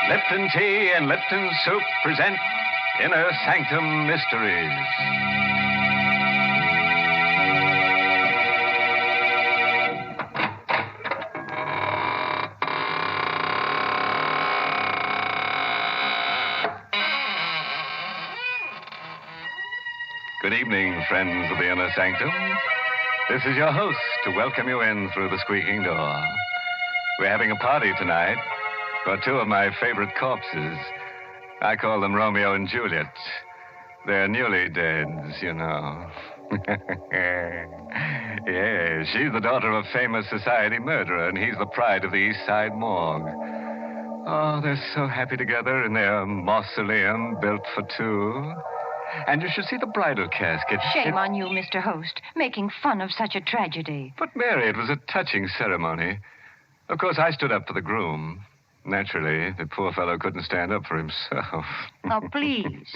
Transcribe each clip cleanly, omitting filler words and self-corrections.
Lipton Tea and Lipton Soup present Inner Sanctum Mysteries. Good evening, friends of the Inner Sanctum. This is your host to welcome you in through the squeaking door. We're having a party tonight for two of my favorite corpses. I call them Romeo and Juliet. They're newly deads, you know. Yes, she's the daughter of a famous society murderer, and he's the pride of the East Side morgue. Oh, they're so happy together in their mausoleum built for two. And you should see the bridal casket. Shame on you, Mr. Host, making fun of such a tragedy. But, Mary, it was a touching ceremony. Of course, I stood up for the groom. Naturally, the poor fellow couldn't stand up for himself. Oh, please.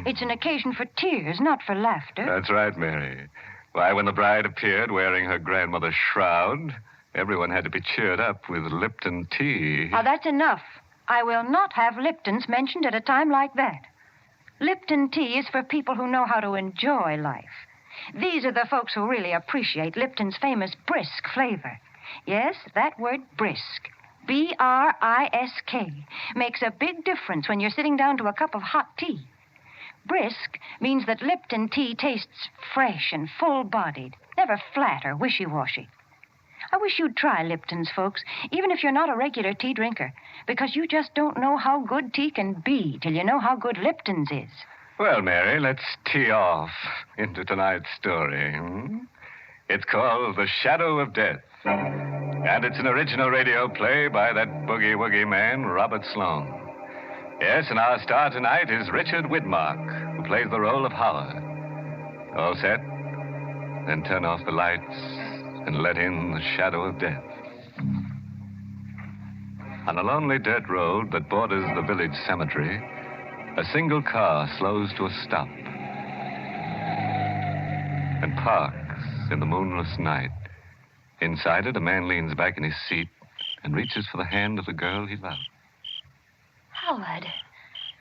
It's an occasion for tears, not for laughter. That's right, Mary. Why, when the bride appeared wearing her grandmother's shroud, everyone had to be cheered up with Lipton tea. Oh, that's enough. I will not have Liptons mentioned at a time like that. Lipton tea is for people who know how to enjoy life. These are the folks who really appreciate Lipton's famous brisk flavor. Yes, that word brisk, B-R-I-S-K, makes a big difference when you're sitting down to a cup of hot tea. Brisk means that Lipton tea tastes fresh and full-bodied, never flat or wishy-washy. I wish you'd try Lipton's, folks, even if you're not a regular tea drinker, because you just don't know how good tea can be till you know how good Lipton's is. Well, Mary, let's tee off into tonight's story. It's called The Shadow of Death, and it's an original radio play by that boogie-woogie man, Robert Sloane. Yes, and our star tonight is Richard Widmark, who plays the role of Howard. All set? Then turn off the lights and let in the shadow of death. On a lonely dirt road that borders the village cemetery, a single car slows to a stop and parks in the moonless night. Inside it, a man leans back in his seat and reaches for the hand of the girl he loves. Howard.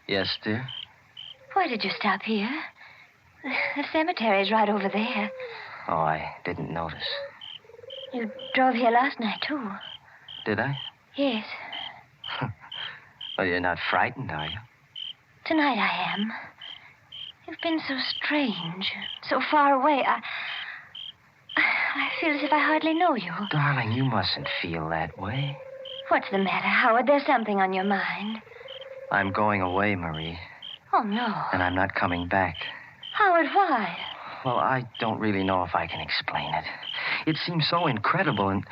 Yes, dear? Why did you stop here? The cemetery's right over there. Oh, I didn't notice. You drove here last night, too. Did I? Yes. Well, you're not frightened, are you? Tonight I am. You've been so strange, so far away. I feel as if I hardly know you. Darling, you mustn't feel that way. What's the matter, Howard? There's something on your mind. I'm going away, Marie. Oh, no. And I'm not coming back. Howard, why? Well, I don't really know if I can explain it. It seems so incredible, and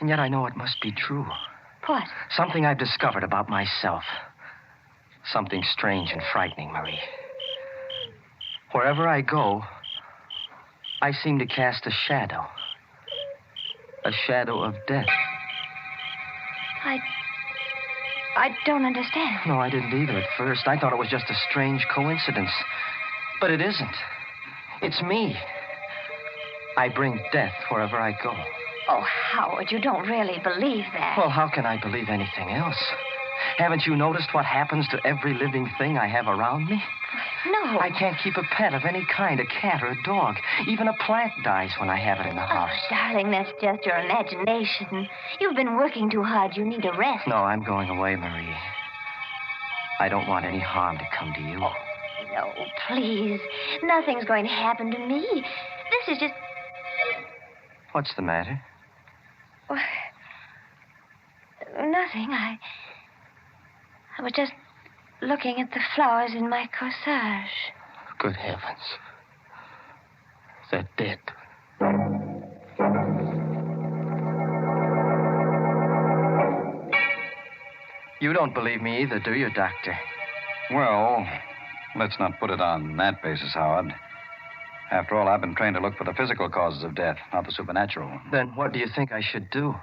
yet I know it must be true. What? Something I've discovered about myself. Something strange and frightening, Marie. Wherever I go, I seem to cast a shadow. A shadow of death. I don't understand. No, I didn't either at first. I thought it was just a strange coincidence. But it isn't. It's me. I bring death wherever I go. Oh, Howard, you don't really believe that. Well, how can I believe anything else? Haven't you noticed what happens to every living thing I have around me? No. I can't keep a pet of any kind, a cat or a dog. Even a plant dies when I have it in the house. Oh, darling, that's just your imagination. You've been working too hard. You need a rest. No, I'm going away, Marie. I don't want any harm to come to you. Oh, no, please. Nothing's going to happen to me. This is just... What's the matter? Oh, nothing. I was just looking at the flowers in my corsage. Good heavens. They're dead. You don't believe me either, do you, Doctor? Well, let's not put it on that basis, Howard. After all, I've been trained to look for the physical causes of death, not the supernatural. Then what do you think I should do?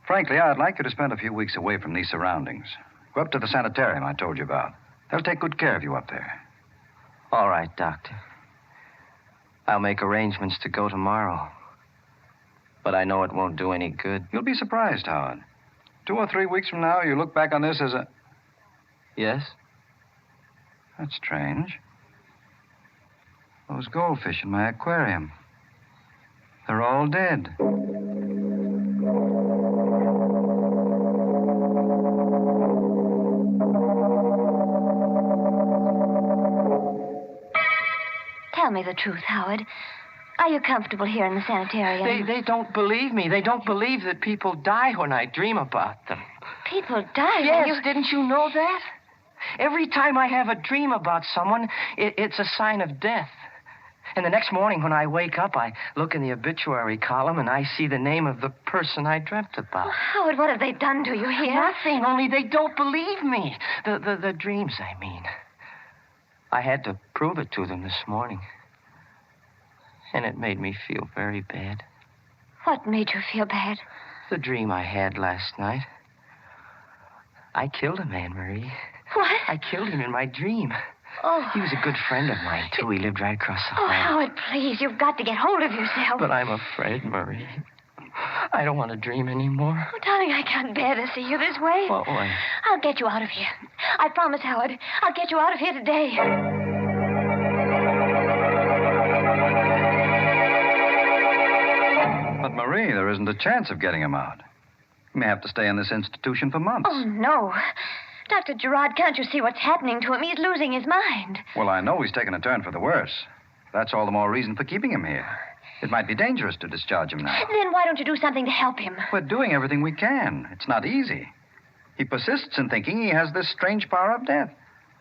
Frankly, I'd like you to spend a few weeks away from these surroundings. Go up to the sanitarium I told you about. They'll take good care of you up there. All right, Doctor. I'll make arrangements to go tomorrow. But I know it won't do any good. You'll be surprised, Howard. 2 or 3 weeks from now, you look back on this as a... Yes? That's strange. Those goldfish in my aquarium. They're all dead. Tell me the truth, Howard. Are you comfortable here in the sanitarium? They don't believe me. They don't believe that people die when I dream about them. People die? Yes, didn't you know that? Every time I have a dream about someone, it's a sign of death. And the next morning when I wake up, I look in the obituary column and I see the name of the person I dreamt about. Oh, Howard, what have they done to you here? Nothing, only they don't believe me. The dreams, I mean. I had to prove it to them this morning. And it made me feel very bad. What made you feel bad? The dream I had last night. I killed a man, Marie. What? I killed him in my dream. Oh. He was a good friend of mine, too. He lived right across the hall. Oh, Howard, please, you've got to get hold of yourself. But I'm afraid, Marie. I don't want to dream anymore. Oh, darling, I can't bear to see you this way. What way? I'll get you out of here. I promise, Howard. I'll get you out of here today. But, Marie, there isn't a chance of getting him out. He may have to stay in this institution for months. Oh, no. Dr. Gerard, can't you see what's happening to him? He's losing his mind. Well, I know he's taken a turn for the worse. That's all the more reason for keeping him here. It might be dangerous to discharge him now. Then why don't you do something to help him? We're doing everything we can. It's not easy. He persists in thinking he has this strange power of death.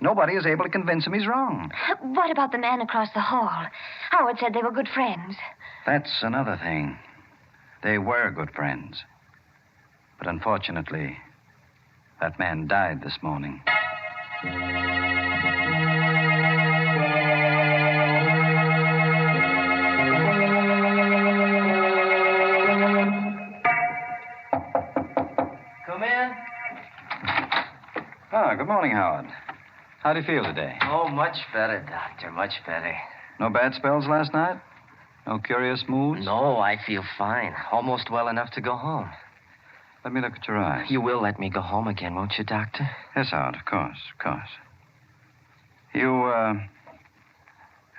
Nobody is able to convince him he's wrong. What about the man across the hall? Howard said they were good friends. That's another thing. They were good friends. But unfortunately, that man died this morning. Come in. Ah, good morning, Howard. How do you feel today? Oh, much better, Doctor. Much better. No bad spells last night? No curious moods? No, I feel fine. Almost well enough to go home. Let me look at your eyes. You will let me go home again, won't you, Doctor? Yes, Howard, of course, of course. You,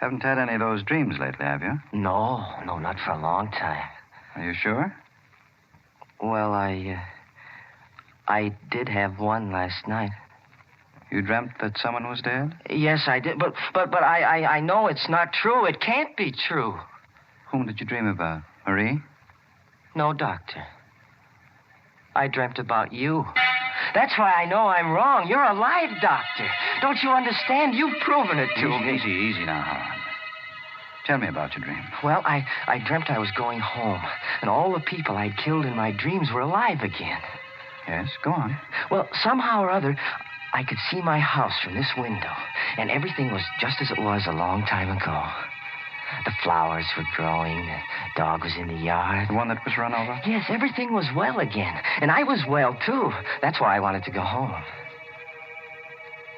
haven't had any of those dreams lately, have you? No, not for a long time. Are you sure? Well, I did have one last night. You dreamt that someone was dead? Yes, I did, but I know it's not true. It can't be true. Whom did you dream about? Marie? No, Doctor. I dreamt about you. That's why I know I'm wrong. You're alive, Doctor. Don't you understand? You've proven it to me. Easy now, Howard. Tell me about your dream. Well, I dreamt I was going home, and all the people I'd killed in my dreams were alive again. Yes, go on. Well, somehow or other, I could see my house from this window, and everything was just as it was a long time ago. The flowers were growing, the dog was in the yard. The one that was run over? Yes, everything was well again, and I was well, too. That's why I wanted to go home.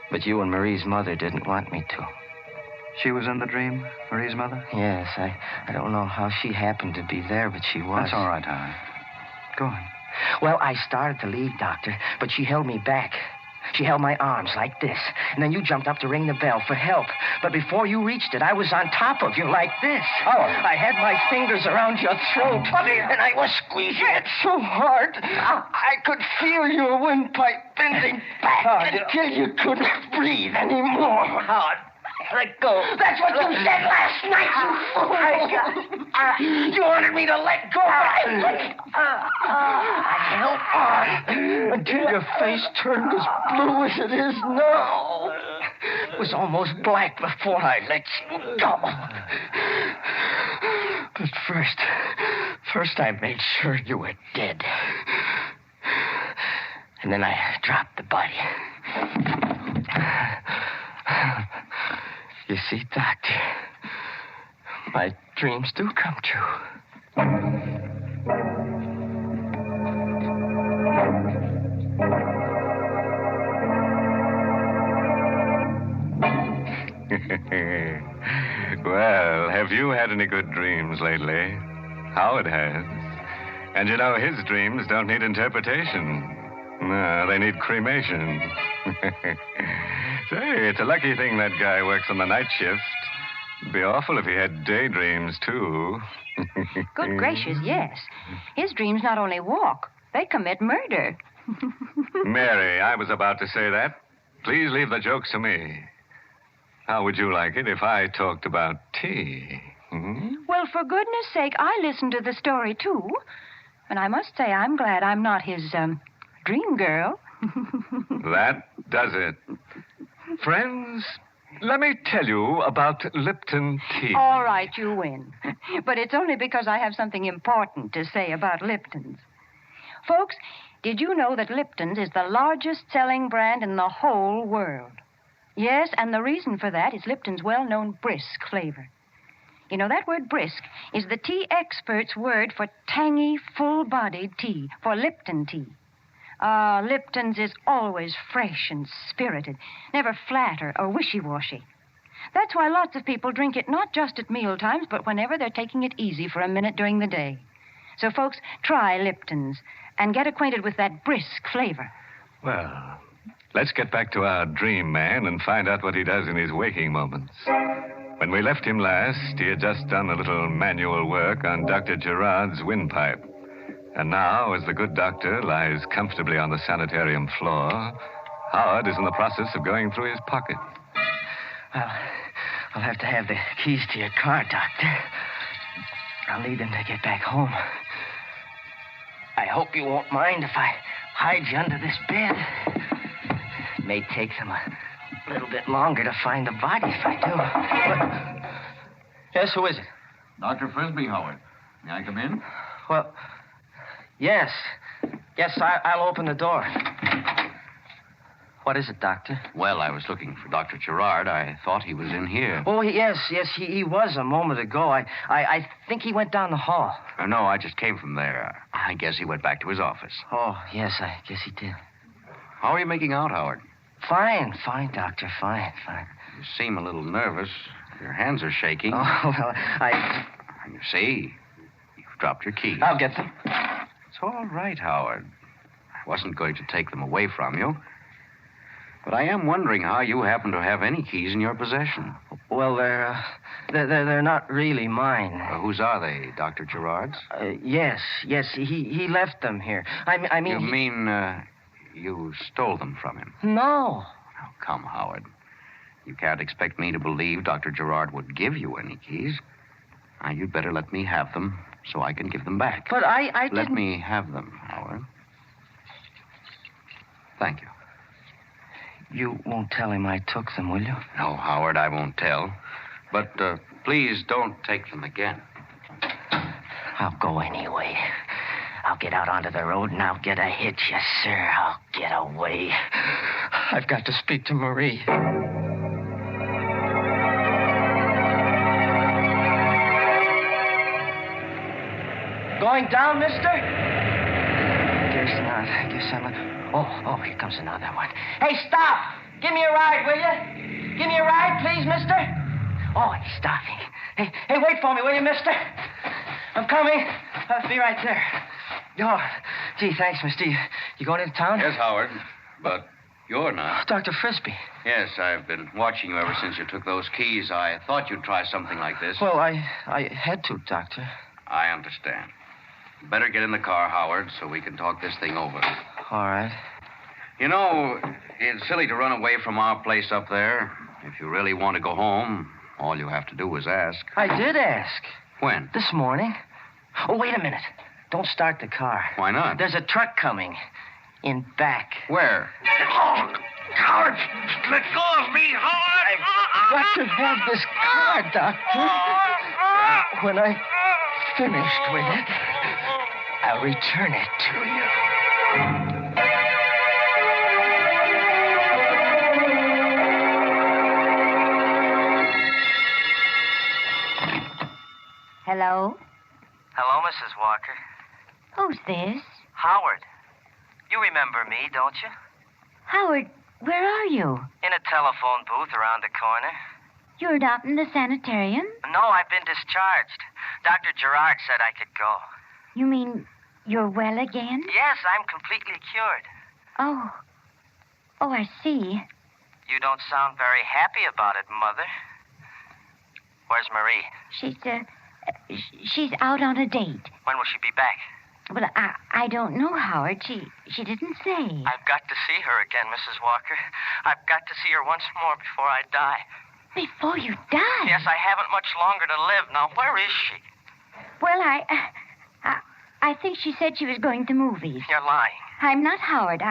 But you and Marie's mother didn't want me to. She was in the dream, Marie's mother? Yes, I don't know how she happened to be there, but she was. That's all right, Howard. Go on. Well, I started to leave, Doctor, but she held me back. She held my arms like this, and then you jumped up to ring the bell for help. But before you reached it, I was on top of you like this. Oh. I had my fingers around your throat, and I was squeezing it so hard, I could feel your windpipe bending back until you couldn't breathe anymore. Howard, let go. That's what you said last night, you fool. You wanted me to let go. I held on until your face turned as blue as it is now. It was almost black before I let you go. But first I made sure you were dead. And then I dropped the body. You see, Doctor, my dreams do come true. Well, have you had any good dreams lately? Howard has. And you know, his dreams don't need interpretation. No, they need cremation. Say, it's a lucky thing that guy works on the night shift. It'd be awful if he had daydreams, too. Good gracious, yes. His dreams not only walk, they commit murder. Mary, I was about to say that. Please leave the jokes to me. How would you like it if I talked about tea? Well, for goodness sake, I listened to the story, too. And I must say, I'm glad I'm not his, dream girl. That does it. Friends, let me tell you about Lipton tea. All right, you win. But it's only because I have something important to say about Lipton's. Folks, did you know that Lipton's is the largest selling brand in the whole world? Yes, and the reason for that is Lipton's well-known brisk flavor. You know, that word brisk is the tea expert's word for tangy, full-bodied tea, for Lipton tea. Lipton's is always fresh and spirited, never flat or wishy-washy. That's why lots of people drink it not just at meal times, but whenever they're taking it easy for a minute during the day. So, folks, try Lipton's and get acquainted with that brisk flavor. Well, let's get back to our dream man and find out what he does in his waking moments. When we left him last, he had just done a little manual work on Dr. Gerard's windpipe. And now, as the good doctor lies comfortably on the sanitarium floor, Howard is in the process of going through his pocket. I'll have to have the keys to your car, Doctor. I'll need them to get back home. I hope you won't mind if I hide you under this bed. It may take them a little bit longer to find the body if I do. But... Yes, who is it? Dr. Frisbee, Howard. May I come in? Well, yes. Yes, I'll open the door. What is it, Doctor? Well, I was looking for Dr. Gerard. I thought he was in here. Oh, yes, he was a moment ago. I think he went down the hall. No, I just came from there. I guess he went back to his office. Oh, yes, I guess he did. How are you making out, Howard? Fine, Doctor, fine. You seem a little nervous. Your hands are shaking. Oh, well, You see, you've dropped your keys. I'll get them. It's all right, Howard. I wasn't going to take them away from you. But I am wondering how you happen to have any keys in your possession. Well, they're not really mine. Whose are they, Dr. Gerard's? Yes, he left them here. I mean... You mean you stole them from him? No. Oh, come, Howard. You can't expect me to believe Dr. Gerard would give you any keys. Now, you'd better let me have them so I can give them back. But I didn't... Let me have them, Howard. Thank you. You won't tell him I took them, will you? No, Howard, I won't tell. But please don't take them again. I'll go anyway. I'll get out onto the road and I'll get a hitch, yes, sir. I'll get away. I've got to speak to Marie. Going down, mister? Guess not. I guess I'm not... Oh, here comes another one. Hey, stop! Give me a ride, will you? Give me a ride, please, mister. Oh, he's stopping. Hey, wait for me, will you, mister? I'm coming. I'll be right there. Oh, gee, thanks, mister. You going into town? Yes, Howard, but you're not. Dr. Frisbee. Yes, I've been watching you ever since you took those keys. I thought you'd try something like this. Well, I had to, Doctor. I understand. Better get in the car, Howard, so we can talk this thing over. All right. You know, it's silly to run away from our place up there. If you really want to go home, all you have to do is ask. I did ask. When? This morning. Oh, wait a minute. Don't start the car. Why not? There's a truck coming. In back. Where? Oh, Howard! Let go of me, Howard! I've got to have this car, Doctor. When I'm finished with it, I'll return it to you. Hello? Hello, Mrs. Walker. Who's this? Howard. You remember me, don't you? Howard, where are you? In a telephone booth around the corner. You're not in the sanitarium? No, I've been discharged. Dr. Gerard said I could go. You mean you're well again? Yes, I'm completely cured. Oh, I see. You don't sound very happy about it, Mother. Where's Marie? She's out on a date. When will she be back? Well, I don't know, Howard. She didn't say. I've got to see her again, Mrs. Walker. I've got to see her once more before I die. Before you die? Yes, I haven't much longer to live. Now, where is she? Well, I think she said she was going to movies. You're lying. I'm not, Howard.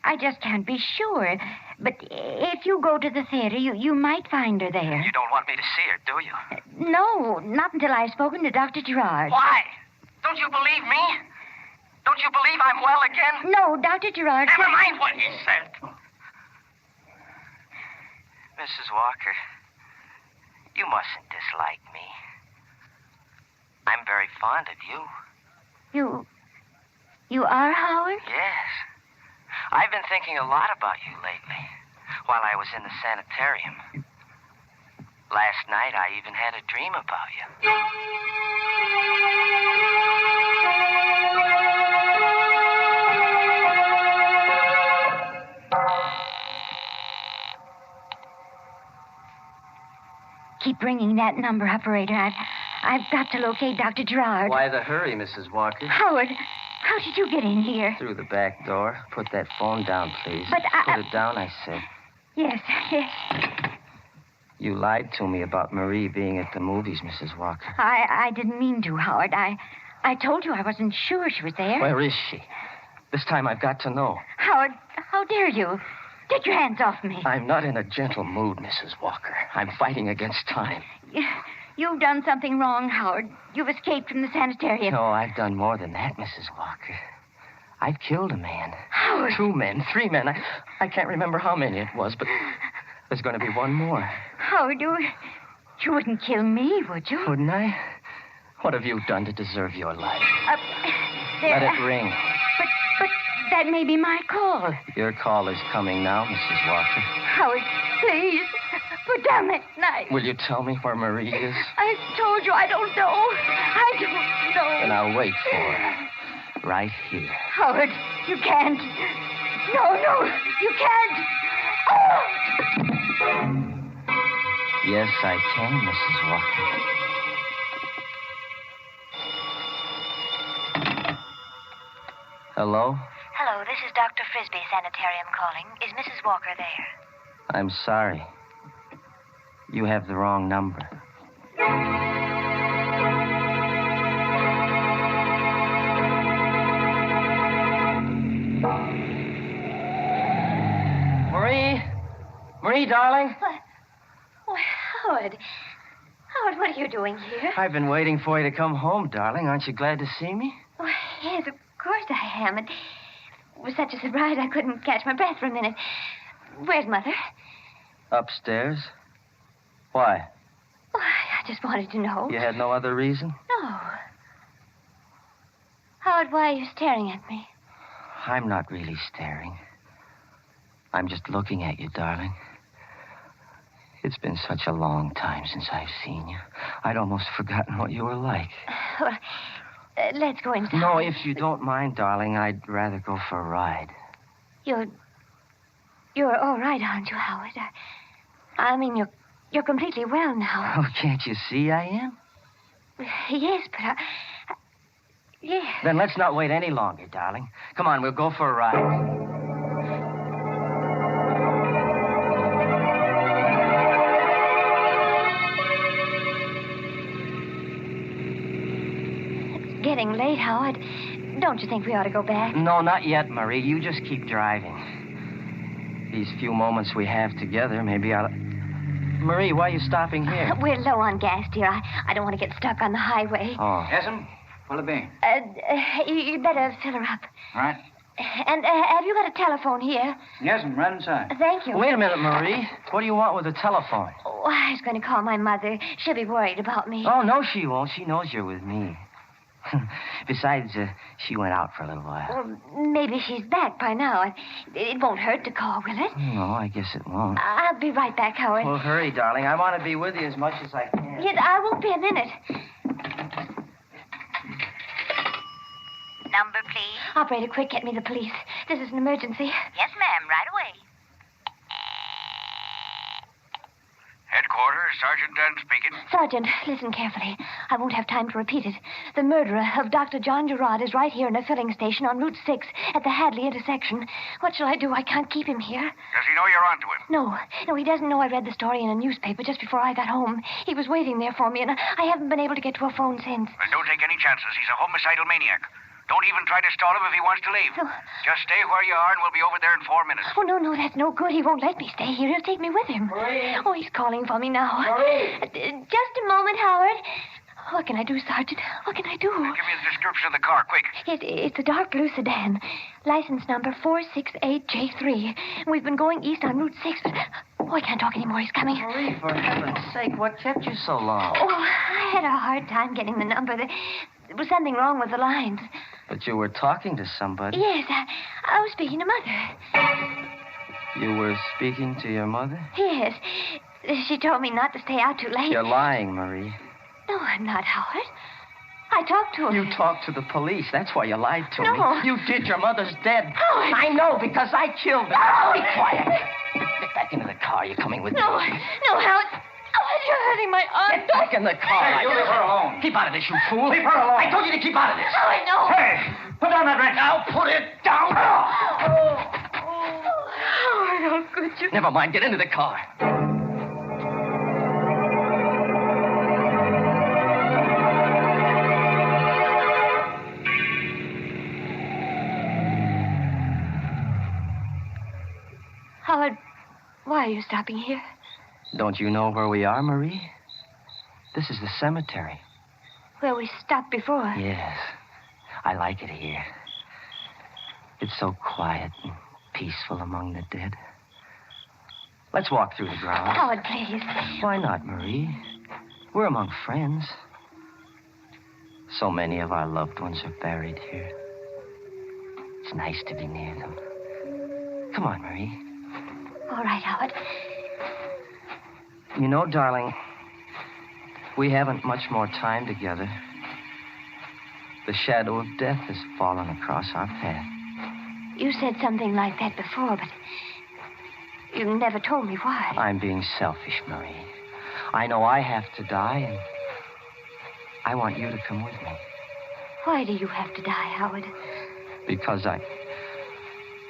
I just can't be sure. But if you go to the theater, you might find her there. You don't want me to see her, do you? No, not until I've spoken to Dr. Gerard. Why? Don't you believe me? Don't you believe I'm well again? No, Dr. Gerard... Never mind what he said. Mrs. Walker, you mustn't dislike me. I'm very fond of you. You are, Howard? Yes. I've been thinking a lot about you lately, while I was in the sanitarium. Last night, I even had a dream about you. Keep ringing that number, operator. I've got to locate Dr. Gerard. Why the hurry, Mrs. Walker? Howard, how did you get in here? Through the back door. Put that phone down, please. But Put it down, I said. Yes. You lied to me about Marie being at the movies, Mrs. Walker. I didn't mean to, Howard. I told you I wasn't sure she was there. Where is she? This time I've got to know. Howard, how dare you? Take your hands off me. I'm not in a gentle mood, Mrs. Walker. I'm fighting against time. You've done something wrong, Howard. You've escaped from the sanitarium. No, I've done more than that, Mrs. Walker. I've killed a man. Howard. 2 men, 3 men. I can't remember how many it was, but there's going to be one more. Howard, you wouldn't kill me, would you? Wouldn't I? What have you done to deserve your life? There. Let it ring. But that may be my call. Your call is coming now, Mrs. Walker. Howard, please, put down that knife. Will you tell me where Marie is? I told you I don't know. I don't know. Then I'll wait for her. Right here. Howard, you can't. No, you can't. Oh! Yes, I can, Mrs. Walker. Hello? Hello, this is Dr. Frisbee Sanitarium calling. Is Mrs. Walker there? I'm sorry. You have the wrong number. Marie, darling? Why, Howard. Howard, what are you doing here? I've been waiting for you to come home, darling. Aren't you glad to see me? Oh, yes, of course I am. It was such a surprise I couldn't catch my breath for a minute. Where's Mother? Upstairs. Why? Oh, I just wanted to know. You had no other reason? No. Howard, why are you staring at me? I'm not really staring. I'm just looking at you, darling. It's been such a long time since I've seen you. I'd almost forgotten what you were like. Well, let's go inside. No, if you don't mind, darling, I'd rather go for a ride. You're all right, aren't you, Howard? I mean, you're completely well now. Oh, can't you see I am? Yes, but yes. Then let's not wait any longer, darling. Come on, we'll go for a ride. Getting late, Howard. Don't you think we ought to go back? No, not yet, Marie. You just keep driving. These few moments we have together, maybe I'll... Marie, why are you stopping here? We're low on gas, dear. I don't want to get stuck on the highway. Oh. Yes'm? What'll it be? You better fill her up. All right. And have you got a telephone here? Yes'm, right inside. Thank you. Wait a minute, Marie. What do you want with a telephone? Oh, I was going to call my mother. She'll be worried about me. Oh, no, she won't. She knows you're with me. Besides, she went out for a little while. Well, maybe she's back by now. It won't hurt to call, will it? No, I guess it won't. I'll be right back, Howard. Well, hurry, darling. I want to be with you as much as I can. Yes, I won't be a minute. Number, please. Operator, quick, get me the police. This is an emergency. Yes, ma'am, right away. headquarters. Sergeant Dunn speaking. Sergeant, listen carefully. I won't have time to repeat it. The murderer of Dr. John Gerard is right here in a filling station on Route 6 at the Hadley intersection. What shall I do? I can't keep him here. Does he know you're onto him? No, he doesn't know I read the story in a newspaper just before I got home. He was waiting there for me, and I haven't been able to get to a phone since. Well, don't take any chances. He's a homicidal maniac. Don't even try to stall him if he wants to leave. No. Just stay where you are, and we'll be over there in 4 minutes. Oh, no, that's no good. He won't let me stay here. He'll take me with him. Marie. Oh, he's calling for me now. Marie. Just a moment, Howard. What can I do, Sergeant? What can I do? Give me the description of the car, quick. It's a dark blue sedan. License number 468J3. We've been going east on Route 6, but... Oh, I can't talk anymore. He's coming. Marie, for heaven's sake, what kept you so long? Oh, I had a hard time getting the number. There was something wrong with the lines. But you were talking to somebody. Yes, I was speaking to Mother. You were speaking to your mother? Yes. She told me not to stay out too late. You're lying, Marie. No, I'm not, Howard. I talked to her. You talked to the police. That's why you lied to No. me. You did. Your mother's dead. Howard. I know, because I killed her. No. Be quiet. Get back into the car. You're coming with me. No, Howard. Howard, you're hurting my arm. Get back in the car. Hey, you leave her alone. Keep out of this, you fool. Leave her alone. I told you to keep out of this. Howard, no. Hey, put down that wrench. Now put it down. Howard, how could you? Never mind. Get into the car. Howard, why are you stopping here? Don't you know where we are, Marie? This is the cemetery. Where we stopped before. Yes. I like it here. It's so quiet and peaceful among the dead. Let's walk through the grounds. Howard, please. Why not, Marie? We're among friends. So many of our loved ones are buried here. It's nice to be near them. Come on, Marie. All right, Howard. You know, darling, we haven't much more time together. The shadow of death has fallen across our path. You said something like that before, but you never told me why. I'm being selfish, Marie. I know I have to die, and I want you to come with me. Why do you have to die, Howard? Because I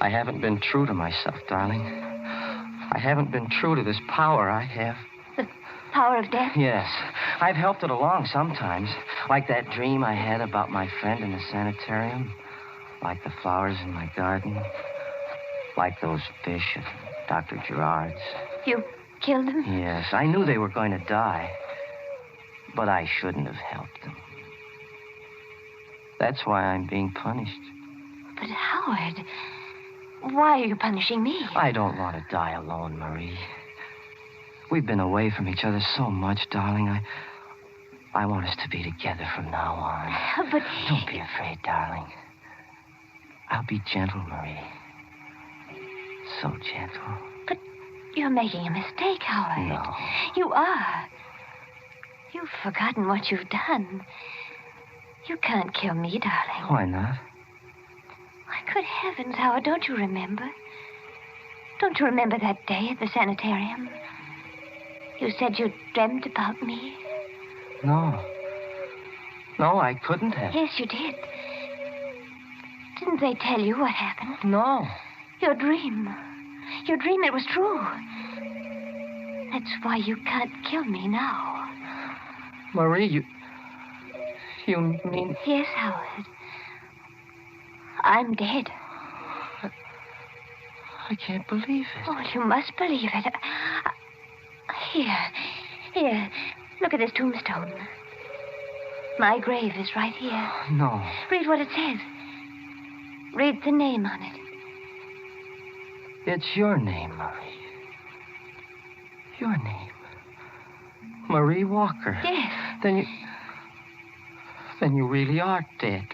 haven't been true to myself, darling. I haven't been true to this power I have. The power of death? Yes. I've helped it along sometimes. Like that dream I had about my friend in the sanitarium. Like the flowers in my garden. Like those fish at Dr. Gerard's. You killed them? Yes. I knew they were going to die. But I shouldn't have helped them. That's why I'm being punished. But Howard, why are you punishing me? I don't want to die alone, Marie. We've been away from each other so much, darling. I want us to be together from now on. But... Don't be afraid, darling. I'll be gentle, Marie. So gentle. But you're making a mistake, Howard. No. You are. You've forgotten what you've done. You can't kill me, darling. Why not? Why, good heavens, Howard, don't you remember? Don't you remember that day at the sanitarium? You said you dreamt about me. No. No, I couldn't have. Yes, you did. Didn't they tell you what happened? No. Your dream. Your dream, it was true. That's why you can't kill me now. Marie, you mean... Yes, Howard. I'm dead. I can't believe it. Oh, you must believe it. Here. Look at this tombstone. My grave is right here. No. Read what it says. Read the name on it. It's your name, Marie. Your name. Marie Walker. Yes. Then you really are dead.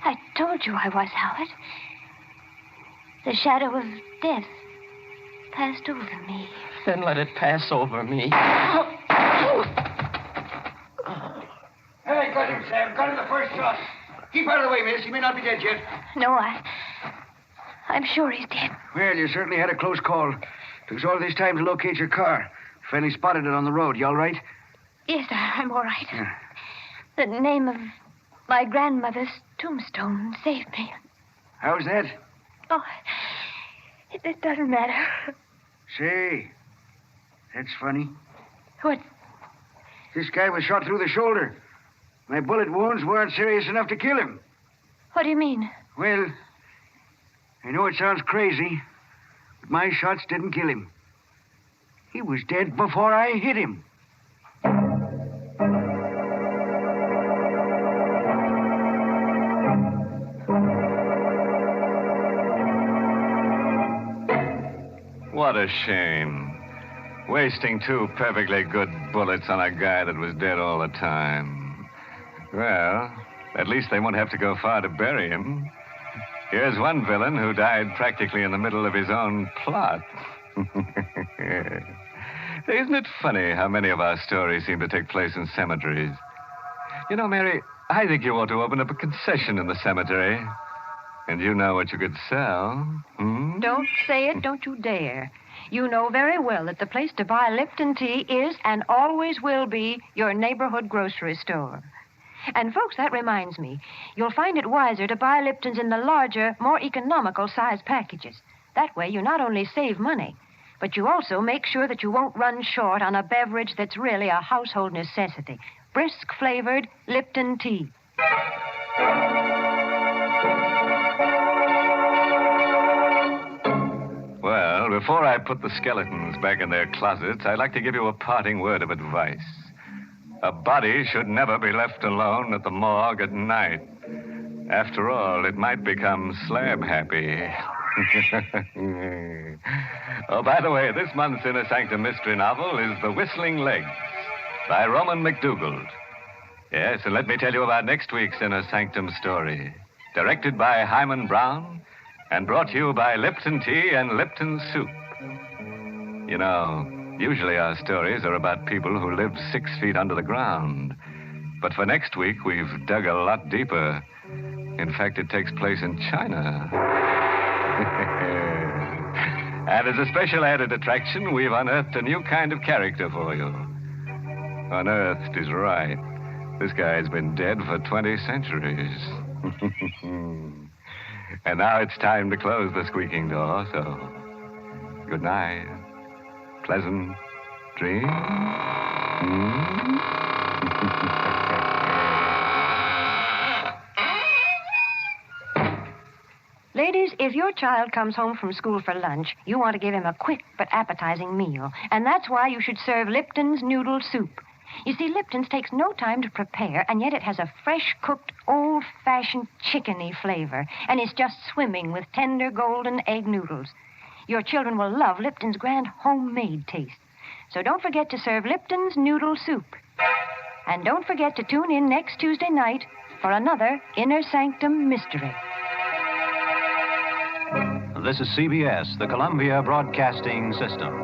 I told you I was, Howard. The shadow of death passed over me. Then let it pass over me. Hey, got him, Sam. Got him the first shot. Keep out of the way, miss. He may not be dead yet. No, I'm sure he's dead. Well, you certainly had a close call. Took us all this time to locate your car. Finally spotted it on the road. You all right? Yes, sir, I'm all right. Yeah. The name of my grandmother's tombstone saved me. How's that? Oh, it doesn't matter. Say, that's funny. What? This guy was shot through the shoulder. My bullet wounds weren't serious enough to kill him. What do you mean? Well, I know it sounds crazy, but my shots didn't kill him. He was dead before I hit him. What a shame. Wasting 2 perfectly good bullets on a guy that was dead all the time. Well, at least they won't have to go far to bury him. Here's one villain who died practically in the middle of his own plot. Isn't it funny how many of our stories seem to take place in cemeteries? You know, Mary, I think you ought to open up a concession in the cemetery. And you know what you could sell. Hmm? Don't say it, don't you dare. You know very well that the place to buy Lipton tea is and always will be your neighborhood grocery store. And, folks, that reminds me. You'll find it wiser to buy Lipton's in the larger, more economical size packages. That way you not only save money, but you also make sure that you won't run short on a beverage that's really a household necessity. Brisk-flavored Lipton tea. Well, before I put the skeletons back in their closets, I'd like to give you a parting word of advice. A body should never be left alone at the morgue at night. After all, it might become slab happy. Oh, by the way, this month's Inner Sanctum mystery novel is The Whistling Legs by Roman McDougald. Yes, and let me tell you about next week's Inner Sanctum story. Directed by Hyman Brown and brought to you by Lipton Tea and Lipton Soup. You know, usually our stories are about people who live 6 feet under the ground. But for next week, we've dug a lot deeper. In fact, it takes place in China. And as a special added attraction, we've unearthed a new kind of character for you. Unearthed is right. This guy's been dead for 20 centuries. And now it's time to close the squeaking door, so good night. Pleasant dreams. Ladies, if your child comes home from school for lunch, you want to give him a quick but appetizing meal. And that's why you should serve Lipton's noodle soup. You see, Lipton's takes no time to prepare, and yet it has a fresh-cooked, old-fashioned chickeny flavor, and it's just swimming with tender golden egg noodles. Your children will love Lipton's grand homemade taste. So don't forget to serve Lipton's noodle soup. And don't forget to tune in next Tuesday night for another Inner Sanctum mystery. This is CBS, the Columbia Broadcasting System.